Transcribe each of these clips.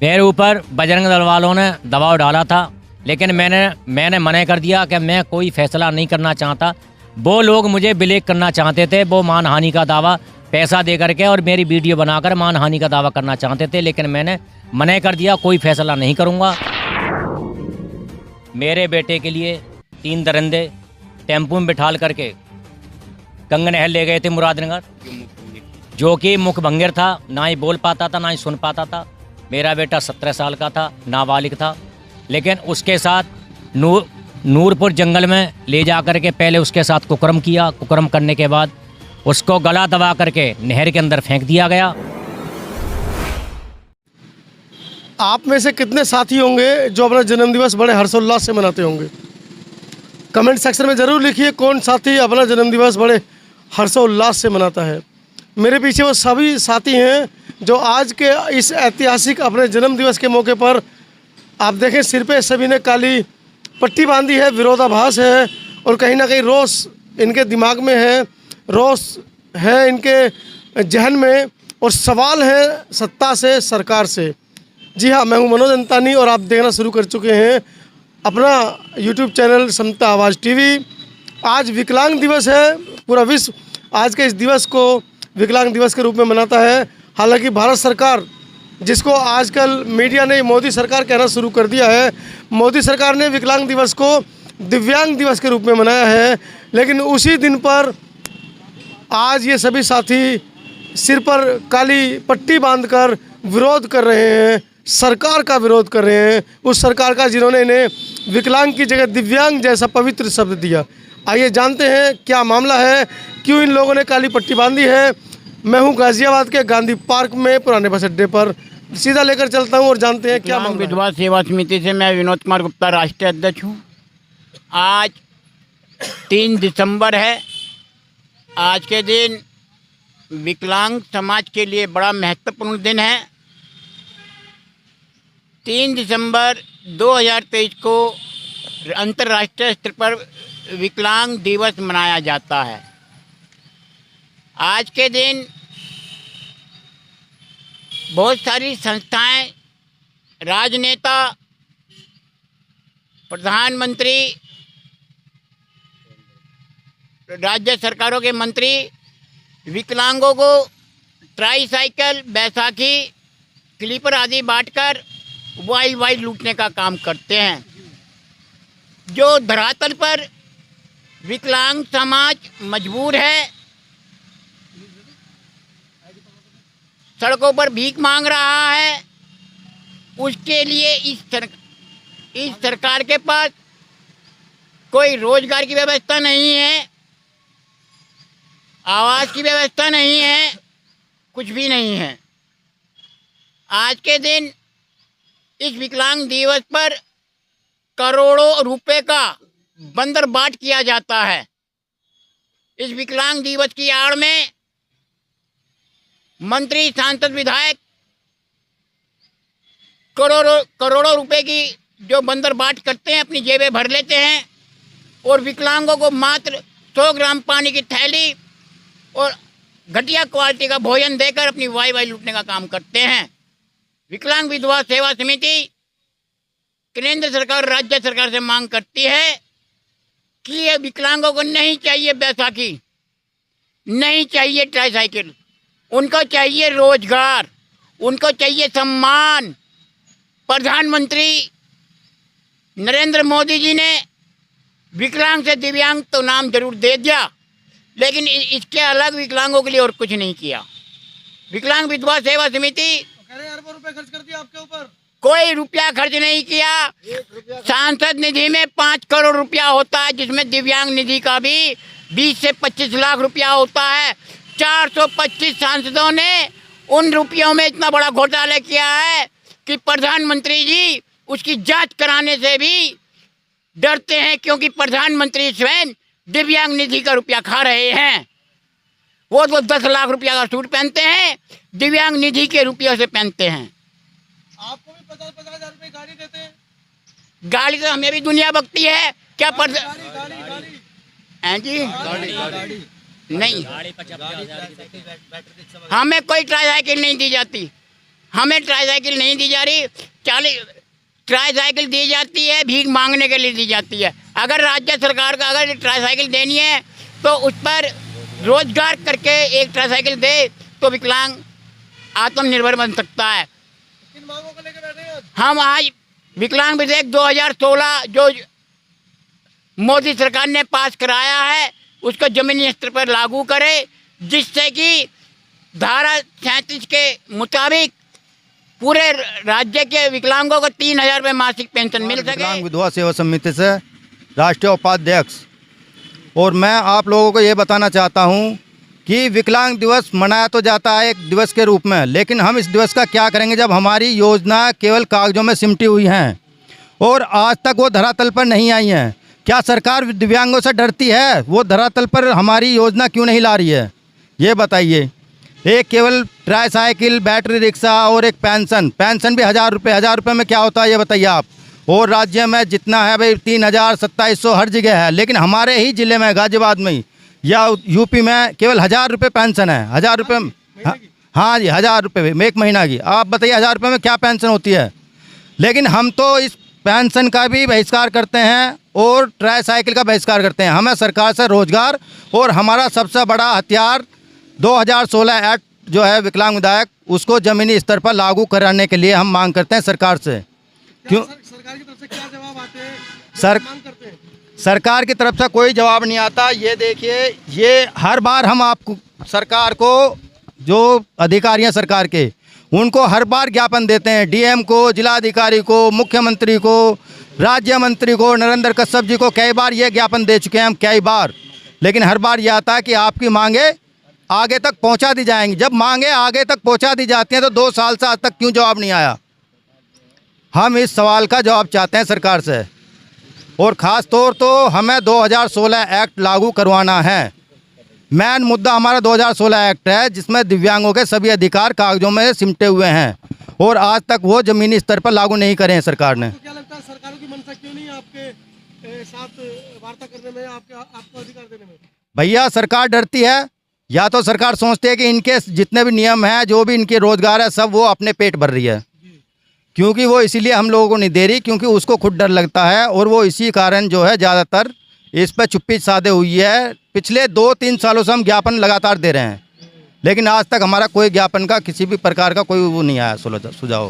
मेरे ऊपर बजरंग दल वालों ने दबाव डाला था, लेकिन मैंने मना कर दिया कि मैं कोई फैसला नहीं करना चाहता। वो लोग मुझे ब्लैक करना चाहते थे, वो मानहानि का दावा पैसा दे करके और मेरी वीडियो बनाकर मानहानि का दावा करना चाहते थे, लेकिन मैंने मना कर दिया, कोई फैसला नहीं करूँगा। मेरे बेटे के लिए 3 दरिंदे टेम्पो में बिठाल करके गंगा नहर ले गए थे मुरादनगर, जो कि मुखभंगिर था, ना ही बोल पाता था ना ही सुन पाता था। मेरा बेटा 17 साल का था, नाबालिग था, लेकिन उसके साथ नूरपुर जंगल में ले जा कर के पहले उसके साथ कुकर्म किया। कुकर्म करने के बाद उसको गला दबा करके नहर के अंदर फेंक दिया गया। आप में से कितने साथी होंगे जो अपना जन्मदिवस बड़े हर्षोल्लास से मनाते होंगे? कमेंट सेक्शन में ज़रूर लिखिए कौन साथी अपना जन्मदिवस बड़े हर्षोल्लास से मनाता है। मेरे पीछे वो सभी साथी हैं जो आज के इस ऐतिहासिक अपने जन्मदिवस के मौके पर, आप देखें सिर पे सभी ने काली पट्टी बांधी है, विरोधाभास है और कहीं ना कहीं रोष इनके दिमाग में है, रोष है इनके जहन में और सवाल है सत्ता से, सरकार से। जी हाँ, मैं हूँ मनोज अंतानी और आप देखना शुरू कर चुके हैं अपना यूट्यूब चैनल समता आवाज़ टीवी। आज विकलांग दिवस है, पूरा विश्व आज के इस दिवस को विकलांग दिवस के रूप में मनाता है। हालांकि भारत सरकार, जिसको आजकल मीडिया ने मोदी सरकार कहना शुरू कर दिया है, मोदी सरकार ने विकलांग दिवस को दिव्यांग दिवस के रूप में मनाया है, लेकिन उसी दिन पर आज ये सभी साथी सिर पर काली पट्टी बांधकर विरोध कर रहे हैं, सरकार का विरोध कर रहे हैं, उस सरकार का जिन्होंने इन्हें विकलांग की जगह दिव्यांग जैसा पवित्र शब्द दिया। आइए जानते हैं क्या मामला है, क्यों इन लोगों ने काली पट्टी बांधी है। मैं हूं गाजियाबाद के गांधी पार्क में पुराने बस अड्डे पर, सीधा लेकर चलता हूं और जानते हैं क्या मामला। विधवा सेवा समिति से मैं विनोद कुमार गुप्ता राष्ट्रीय अध्यक्ष हूं। आज 3 दिसंबर है। आज के दिन विकलांग समाज के लिए बड़ा महत्वपूर्ण दिन है। 3 दिसंबर 2023 को अंतर्राष्ट्रीय स्तर पर विकलांग दिवस मनाया जाता है। आज के दिन बहुत सारी संस्थाएं, राजनेता, प्रधानमंत्री, राज्य सरकारों के मंत्री विकलांगों को ट्राईसाइकिल, बैसाखी, क्लीपर आदि बांटकर वाई लूटने का काम करते हैं। जो धरातल पर विकलांग समाज मजबूर है, सड़कों पर भीख मांग रहा है, उसके लिए इस सरकार के पास कोई रोजगार की व्यवस्था नहीं है, आवास की व्यवस्था नहीं है, कुछ भी नहीं है। आज के दिन इस विकलांग दिवस पर करोड़ों रुपए का बंदरबाट किया जाता है। इस विकलांग दिवस की आड़ में मंत्री, सांसद, विधायक करोड़ों रुपए की जो बंदरबाट करते हैं, अपनी जेबें भर लेते हैं और विकलांगों को मात्र 100 ग्राम पानी की थैली और घटिया क्वालिटी का भोजन देकर अपनी वाई लूटने का काम करते हैं। विकलांग विधवा सेवा समिति केंद्र सरकार और राज्य सरकार से मांग करती है कि ये विकलांगों को नहीं चाहिए बैसाखी, नहीं चाहिए ट्राईसाइकिल, उनको चाहिए रोजगार, उनको चाहिए सम्मान। प्रधानमंत्री नरेंद्र मोदी जी ने विकलांग से दिव्यांग तो नाम जरूर दे दिया, लेकिन इसके अलग विकलांगों के लिए और कुछ नहीं किया। विकलांग विधवा सेवा समिति अरबों रुपए खर्च कर दिया आपके ऊपर, कोई रुपया खर्च नहीं किया। सांसद निधि में 5 करोड़ रुपया होता है, जिसमें दिव्यांग निधि का भी 20 से 25 लाख रुपया होता है। 425 सांसदों ने उन रुपयों में इतना बड़ा घोटाला किया है कि प्रधानमंत्री जी उसकी जांच कराने से भी डरते हैं, क्योंकि प्रधानमंत्री स्वयं दिव्यांग निधि का रुपया खा रहे हैं। वो तो 10 लाख रुपया का सूट पहनते हैं, दिव्यांग निधि के रुपयों से पहनते हैं। आपको भी 50-50 हजार रुपए गाड़ी देते हैं। गाड़ी तो हमें भी दुनिया बकती है क्या? गाड़ी हैं जी? नहीं, हमें कोई ट्राईसाइकिल नहीं दी जाती। हमें ट्राईसाइकिल नहीं दी जा रही। 40 ट्राईसाइकिल दी जाती है, भीख मांगने के लिए दी जाती है। अगर राज्य सरकार को अगर ट्राईसाइकिल देनी है तो उस पर रोजगार करके एक ट्राईसाइकिल दे तो विकलांग आत्मनिर्भर बन सकता है। किन मांगों को लेकर बैठे हैं? हम आज विकलांग विधेयक 2016 जो मोदी सरकार ने पास कराया है उसको जमीनी स्तर पर लागू करे, जिससे कि धारा 37 के मुताबिक पूरे राज्य के विकलांगों को 3,000 रुपये मासिक पेंशन मिल सके। विकलांग विधवा सेवा समिति से राष्ट्रीय उपाध्यक्ष, और मैं आप लोगों को ये बताना चाहता हूँ कि विकलांग दिवस मनाया तो जाता है एक दिवस के रूप में, लेकिन हम इस दिवस का क्या करेंगे जब हमारी योजना केवल कागजों में सिमटी हुई हैं और आज तक वो धरातल पर नहीं आई हैं। क्या सरकार दिव्यांगों से डरती है? वो धरातल पर हमारी योजना क्यों नहीं ला रही है, ये बताइए। एक केवल ट्राईसाइकिल, बैटरी रिक्शा और एक पेंशन भी 1,000 रुपये में क्या होता है ये बताइए आप। और राज्य में जितना है भाई 3,000, 2,700 हर जगह है, लेकिन हमारे ही ज़िले में गाजियाबाद में या यूपी में केवल 1,000 रुपये पेंशन है। 1,000 रुपये, हाँ जी 1,000 रुपये में एक महीना की। आप बताइए 1,000 रुपये में क्या पेंशन होती है। लेकिन हम तो इस पेंशन का भी बहिष्कार करते हैं और ट्राईसाइकिल का बहिष्कार करते हैं। हमें सरकार से रोजगार, और हमारा सबसे बड़ा हथियार 2016 एक्ट जो है विकलांग विधेयक, उसको ज़मीनी स्तर पर लागू कराने के लिए हम मांग करते हैं सरकार से। क्यों सरकार की तरफ से क्या जवाब आते हैं? सर मांग करते हैं? सरकार की तरफ से कोई जवाब नहीं आता। ये देखिए, ये हर बार हम आपको सरकार को, जो अधिकारी हैं सरकार के, उनको हर बार ज्ञापन देते हैं, डीएम को, जिलाधिकारी को, मुख्यमंत्री को, राज्य मंत्री को, नरेंद्र कश्यप जी को कई बार ये ज्ञापन दे चुके हैं हम कई बार, लेकिन हर बार ये आता है कि आपकी मांगे आगे तक पहुंचा दी जाएंगी। जब मांगे आगे तक पहुंचा दी जाती हैं तो 2 साल से आज तक क्यों जवाब नहीं आया? हम इस सवाल का जवाब चाहते हैं सरकार से, और ख़ास तौर तो हमें 2016 एक्ट लागू करवाना है। मेन मुद्दा हमारा 2016 एक्ट है, जिसमें दिव्यांगों के सभी अधिकार कागजों में सिमटे हुए हैं, और आज तक वो ज़मीनी स्तर पर लागू नहीं करे हैं सरकार ने। तो क्या लगता है सरकारों की मंशा क्यों नहीं आपके साथ वार्ता करने में, आपको अधिकार देने में? भैया सरकार डरती है, या तो सरकार सोचती है कि इनके जितने भी नियम हैं, जो भी इनके रोजगार है, सब वो अपने पेट भर रही है, क्योंकि वो इसीलिए हम लोगों को नहीं दे रही, क्योंकि उसको खुद डर लगता है, और वो इसी कारण जो है ज़्यादातर इस पर चुप्पी साधे हुई है। पिछले 2-3 सालों से हम ज्ञापन लगातार दे रहे हैं, लेकिन आज तक हमारा कोई ज्ञापन का किसी भी प्रकार का कोई वो नहीं आया सुझाव।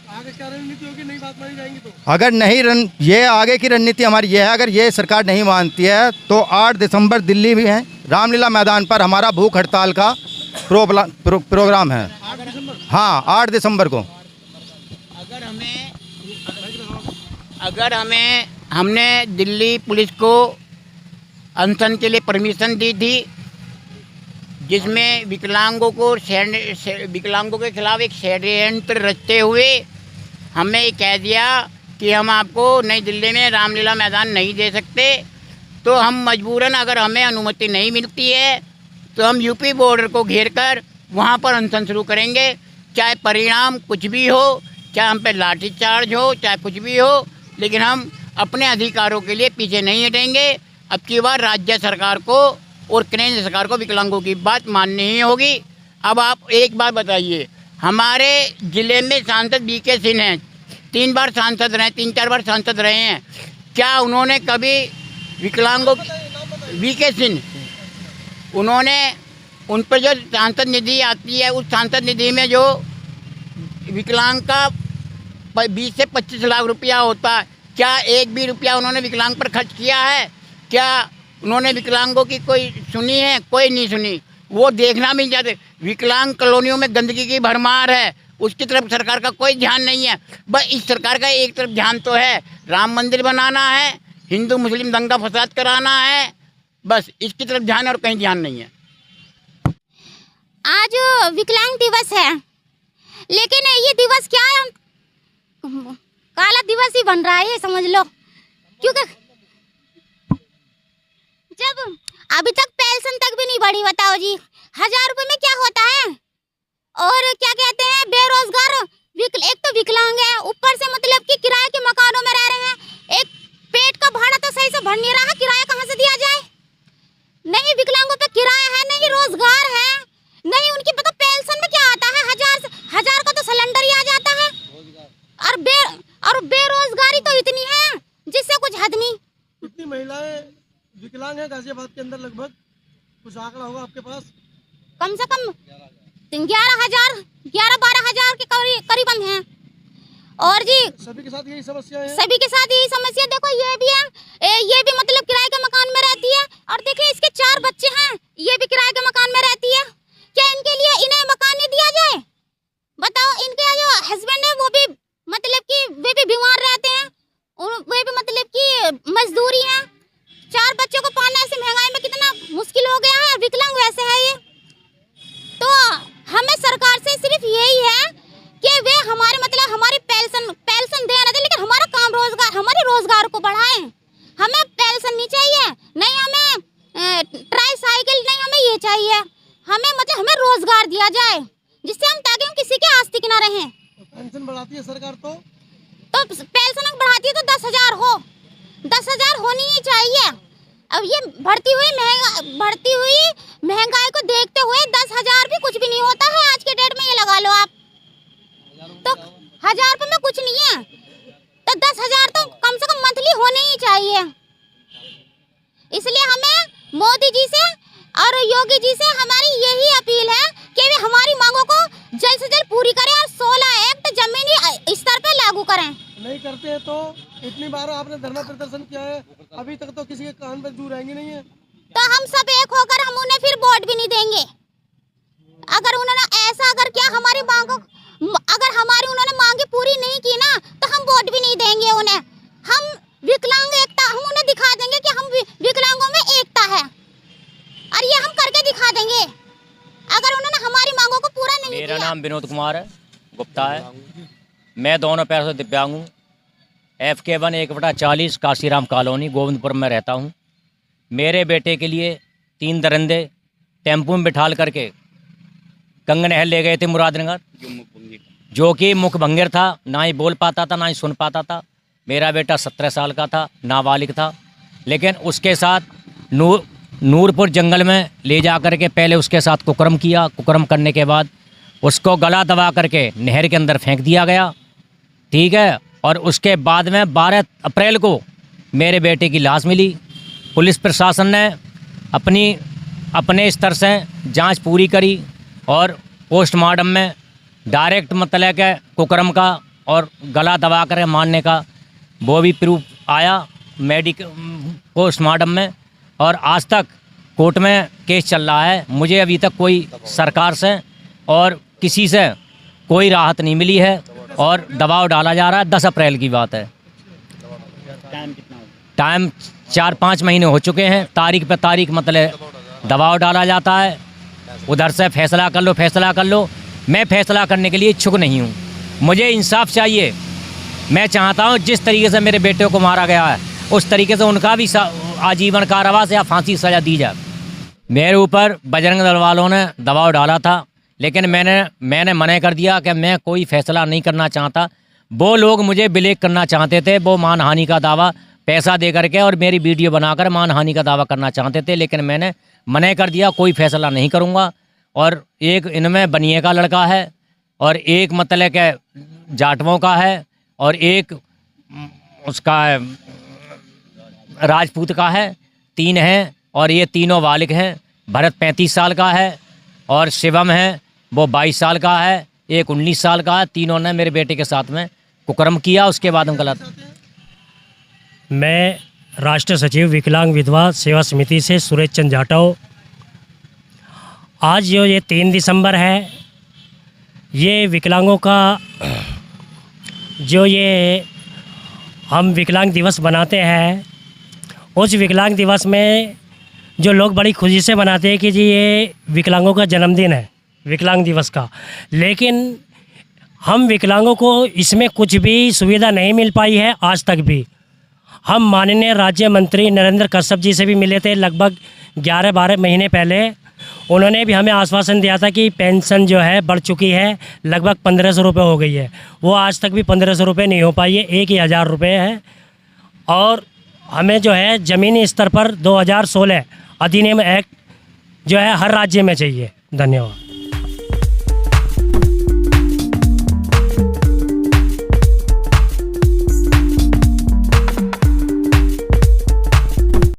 आगे क्या रणनीति होगी? नहीं बात मानी जाएंगी तो? अगर नहीं ये आगे की रणनीति हमारी ये है, अगर ये सरकार नहीं मानती है तो 8 दिसंबर दिल्ली में है, रामलीला मैदान पर हमारा भूख हड़ताल का प्रोग्राम है। 8 दिसंबर? हाँ, 8 दिसंबर को। हमने दिल्ली पुलिस को अनशन के लिए परमिशन दी थी, जिसमें विकलांगों के खिलाफ एक षड्यंत्र रचते हुए हमें ये कह दिया कि हम आपको नई दिल्ली में रामलीला मैदान नहीं दे सकते। तो हम मजबूरन, अगर हमें अनुमति नहीं मिलती है तो हम यूपी बॉर्डर को घेर कर वहाँ पर अनशन शुरू करेंगे, चाहे परिणाम कुछ भी हो, चाहे हम पे लाठीचार्ज हो, चाहे कुछ भी हो, लेकिन हम अपने अधिकारों के लिए पीछे नहीं हटेंगे। अब की बार राज्य सरकार को और केंद्र सरकार को विकलांगों की बात माननी ही होगी। अब आप एक बात बताइए, हमारे ज़िले में सांसद बीके सिंह हैं, 3 बार सांसद रहे, 3-4 बार सांसद रहे हैं। क्या उन्होंने कभी विकलांगों, बीके सिंह, उन्होंने उन पर जो सांसद निधि आती है, उस सांसद निधि में जो विकलांग का 20 से 25 लाख रुपया होता है, क्या एक भी रुपया उन्होंने विकलांग पर खर्च किया है? क्या उन्होंने विकलांगों की कोई सुनी है? कोई नहीं सुनी। वो देखना भी नहीं चाहते। विकलांग कॉलोनियों में गंदगी की भरमार है, उसकी तरफ सरकार का कोई ध्यान नहीं है। बस इस सरकार का एक तरफ ध्यान तो है, राम मंदिर बनाना है, हिंदू मुस्लिम दंगा फसाद कराना है, बस इसकी तरफ ध्यान है और कहीं ध्यान नहीं है। आज विकलांग दिवस है, लेकिन ये दिवस क्या है, काला दिवस ही बन रहा है, समझ लो। क्योंकि जब अभी तक पेंशन तक भी नहीं बढ़ी, बताओ जी, 1,000 रुपए में क्या होता है? और क्या कहते हैं, बेरोजगार एक तो विकलांग है, ऊपर से मतलब कि किराए के मकानों में रह रहे हैं। एक पेट का भाड़ा तो सही से भर नहीं रहा, किराया कहाँ से दिया जाए? नहीं विकलांगों पे किराया है, नहीं रोजगार है, नहीं उनकी पता पेंशन में क्या आता है। 1,000 का तो सिलेंडर और बेरोजगारी तो इतनी है जिससे कुछ हद नहीं। कितनी महिलाएं विकलांग हैं गाजियाबाद के अंदर? लगभग कुछ आंकड़ा होगा आपके पास? कम से कम 11,000 के करीबन हैं। और जी सभी के साथ यही समस्या है? सभी के साथ यही समस्या। देखो ये भी है, ये भी मतलब किराए के मकान में रहती है। और देखिए इसके 4 बच्चे हैं, ये भी किराए के मकान में रहती है। क्या इनके लिए इन्हें मकान नहीं दिया जाए? बताओ। इनके जो हस्बैंड है वो भी मतलब कि वे भी बीमार रहते हैं, वे भी मतलब कि मजदूरी है। 4 बच्चों को पालना ऐसे महंगाई में कितना मुश्किल हो गया है। विकलांग वैसे है ये। तो हमें सरकार से सिर्फ यही है कि वे हमारे मतलब हमारी पेंशन दे रहे थे, लेकिन हमारा काम रोजगार, हमारे रोजगार को बढ़ाएं। हमें पेंशन नहीं चाहिए, नहीं हमें ट्राईसाइकिल, नहीं हमें ये चाहिए। हमें मतलब हमें रोजगार दिया जाए जिससे हम, ताकि हम किसी के आस्तिक ना रहें। पेंशन बढ़ाती है सरकार तो पेंशन बढ़ाती है तो 10,000 हो, 10,000 होनी ही चाहिए। अब ये बढ़ती हुई महंगाई को देखते हुए 10,000 भी कुछ भी नहीं होता है आज के डेट में। ये लगा लो आप, तो 1,000 रुपए में कुछ नहीं है, तो 10,000 तो कम से कम मंथली होने ही चाहिए। इसलिए हमें मोदी जी से और योगी जी से हमारी यही अपील है कि वे हमारी मांगों को जल्द से जल्द पूरी करें और 16 एक्ट जमीनी स्तर पर लागू करें। नहीं करते हैं तो इतनी बार आपने धरना प्रदर्शन किया है, अभी तक तो किसी के कान पर जू रहेंगे नहीं है। तो हम सब एक होकर हम उन्हें फिर वोट भी नहीं देंगे। अगर उन्होंने ऐसा क्या हमारी मांगों, अगर हमारी उन्होंने मांगे पूरी नहीं की ना, तो हम वोट भी नहीं देंगे उन्हें। हम विकलांग एकता, हम उन्हें दिखा देंगे कि हम विकलांगों में एकता है, और ये हम करके दिखा देंगे अगर उन्होंने हमारी मांगों को पूरा नहीं किया। मेरा नाम विनोद कुमार गुप्ता है। मैं दोनों पैरों से दिव्यांग हूँ। FK1 1/40 काशीराम कॉलोनी गोविंदपुर में रहता हूँ। मेरे बेटे के लिए 3 दरिंदे टेम्पो में बिठाल करके कंगनहल ले गए थे मुरादनगर, जो कि मुखभंगिर था, ना ही बोल पाता था ना ही सुन पाता था। मेरा बेटा 17 साल का था, नाबालिग था। लेकिन उसके साथ नूरपुर जंगल में ले जा कर के पहले उसके साथ कुकर्म किया। कुकर्म करने के बाद उसको गला दबा करके नहर के अंदर फेंक दिया गया, ठीक है। और उसके बाद में 12 अप्रैल को मेरे बेटे की लाश मिली। पुलिस प्रशासन ने अपने स्तर से जांच पूरी करी और पोस्टमार्टम में डायरेक्ट मतलब के कुकर्म का और गला दबा कर मारने का वो भी प्रूफ आया पोस्टमार्टम में। और आज तक कोर्ट में केस चल रहा है। मुझे अभी तक कोई सरकार से और किसी से कोई राहत नहीं मिली है और दबाव डाला जा रहा है। 10 अप्रैल की बात है। टाइम 4-5 महीने हो चुके हैं। तारीख पे तारीख मतलब दबाव डाला जाता है, उधर से फैसला कर लो, फैसला कर लो। मैं फैसला करने के लिए इच्छुक नहीं हूँ। मुझे इंसाफ चाहिए। मैं चाहता हूँ जिस तरीके से मेरे बेटे को मारा गया है उस तरीके से उनका भी आजीवन कारावास या फांसी सज़ा दी जाए। मेरे ऊपर बजरंग दल वालों ने दबाव डाला था, लेकिन मैंने मना कर दिया कि मैं कोई फैसला नहीं करना चाहता। वो लोग मुझे ब्लैक करना चाहते थे, वो मानहानि का दावा पैसा दे करके और मेरी वीडियो बनाकर मानहानि का दावा करना चाहते थे, लेकिन मैंने मना कर दिया, कोई फैसला नहीं करूँगा। और एक इनमें बनिए का लड़का है और एक मतलब के जाटवों का है और एक उसका राजपूत का है। 3 हैं और ये तीनों बालिग हैं। भरत 35 साल का है और शिवम है वो 22 साल का है, एक 19 साल का है। तीनों ने मेरे बेटे के साथ में कुकर्म किया। उसके बाद हम गलत। मैं राष्ट्रीय सचिव विकलांग विधवा सेवा समिति से सुरेश चंद जाटव। आज जो ये 3 दिसंबर है, ये विकलांगों का जो ये हम विकलांग दिवस बनाते हैं, उस विकलांग दिवस में जो लोग बड़ी खुशी से मनाते हैं कि जी ये विकलांगों का जन्मदिन है विकलांग दिवस का, लेकिन हम विकलांगों को इसमें कुछ भी सुविधा नहीं मिल पाई है आज तक भी। हम माननीय राज्य मंत्री नरेंद्र कश्यप जी से भी मिले थे लगभग 11-12 महीने पहले। उन्होंने भी हमें आश्वासन दिया था कि पेंशन जो है बढ़ चुकी है, लगभग 1500 रुपये हो गई है। वो आज तक भी 1500 रुपये नहीं हो पाई है, 1000 रुपये है। और हमें जो है ज़मीनी स्तर पर 2016 अधिनियम एक्ट जो है हर राज्य में चाहिए। धन्यवाद।